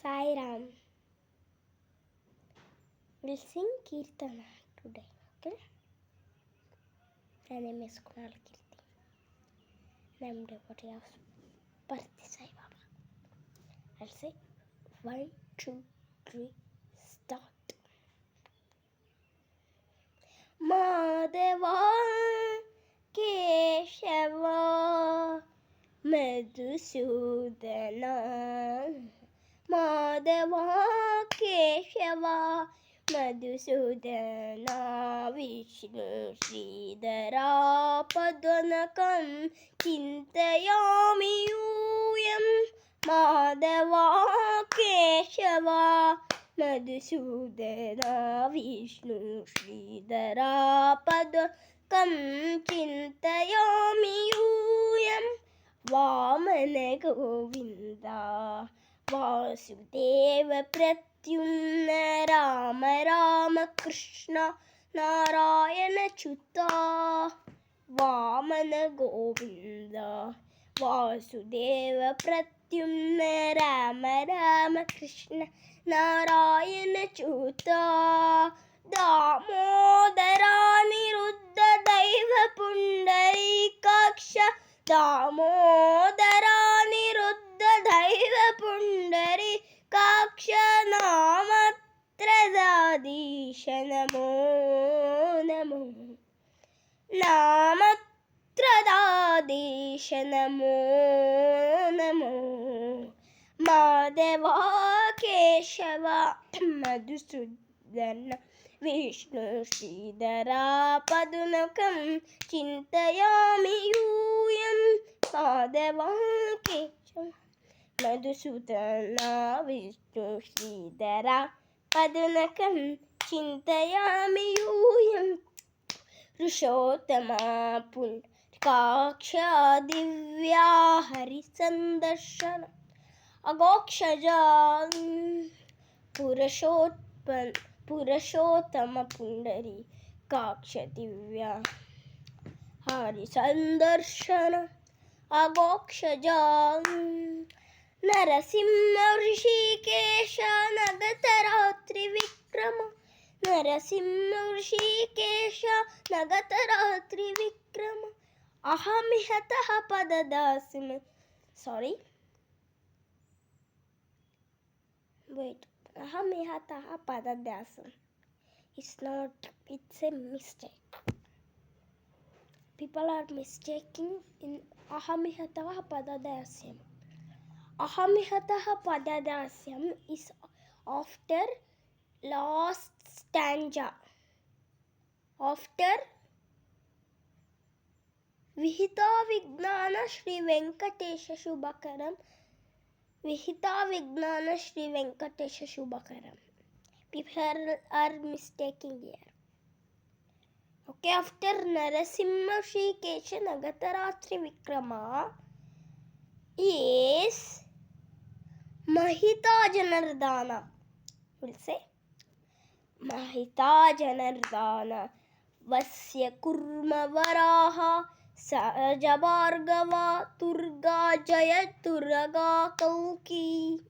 Sai Ram. We'll sing Kirtana today, okay? My name is Kunal Kirti. And I'm devotee of Parthi Sai Baba. I'll say 1, 2, 3, start. Madhava Keshava Madhusudana Madhava Keshava Madhusudana Vishnu Sridhara Padwanakam Chintayami Yuyam Madhava Keshava Madhusudana Vishnu Sridhara Padwanakam Chintayami Yuyam Vamana Govinda Vasudeva Pratyumna Rama Rama Krishna Narayana Chuta Vamana Govinda Vasudeva Pratyumna Rama Rama Krishna Narayana Chuta Damodara Niruddha Daiva Pundarikaksha Damodara Niruddha Daiva Pundarikaksha Namatradadisha Namo Namo Namatradadisha Namo Namo Madhava Keshava Madhusudana Vishnu Sridhara Padunakam Chintayami Yuyam Madhava Keshava Madhusudana Vishnu Sridhara Padunakam Chintayami Yuyam Rushottama Pundrikaksha Divya Harisandarshana Agokshaja Purushottama Pundari Kaksha Divya Harisandarshana Agokshaja Narasimha Rishikesha Nagatarātri Vikrama Narasimha Rishikesha Nagatarātri Vikrama Ahamihataha Padadasim. Sorry. Wait. Ahamihataha Padadasam. It's not. It's a mistake. People are mistaking in Ahamihataha Padadasyam. Ahamihataha Padadasyam is after last stanza. After Vihita Vignana Shri Venkatesha Shubhakaram. Vihita Vignana Shri Venkatesha Shubhakaram. People are mistaking here. Okay, after Narasimha Shri Kesha Nagatarātri Vikrama is Mahita Janardana. We'll say Mahita Janardana Vasya Kurma Varaha Sahaja Bhargava Turga Jaya Turaga Kauki.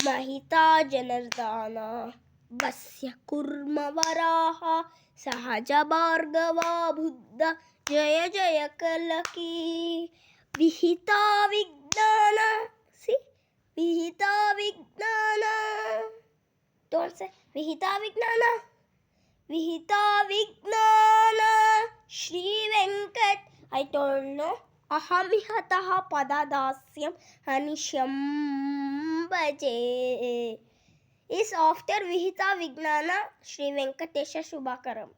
Mahita Janardana Vasya Kurma Varaha Sahaja Bhargava Buddha Jaya Jaya Kalaki. Vihita Vignana. See? Vihita Vignana. Don't say Vihita Vignana. Vihita Vignana Shri Venkat. I don't know. Ahamihataha Padadasyam Hanisham Bhaje is after Vihita Vignana Shri Venkatesha Shubhakaram.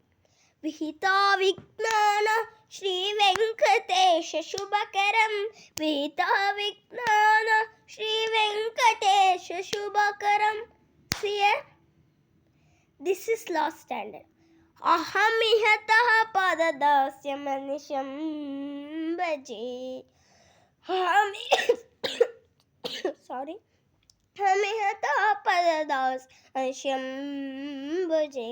Vihita Vignana Shri Venkatesha Shubhakaram. Vihita Vignana Shri Venkatesha Shubhakaram. See here? This is last standard. Ahamihataha Padadasyam Anisham Bhaje. Sorry. Ahamihataha Padadasyam Bhaje.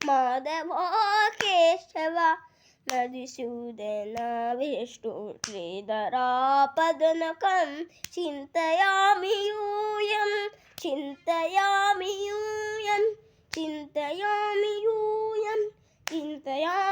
Madhava Keshava Madhusudana Vishnu श्रीधरापदनकं चिन्तयामि यूयं चिन्तयामि यूयं चिन्तयामि यूयं चिन्तयामि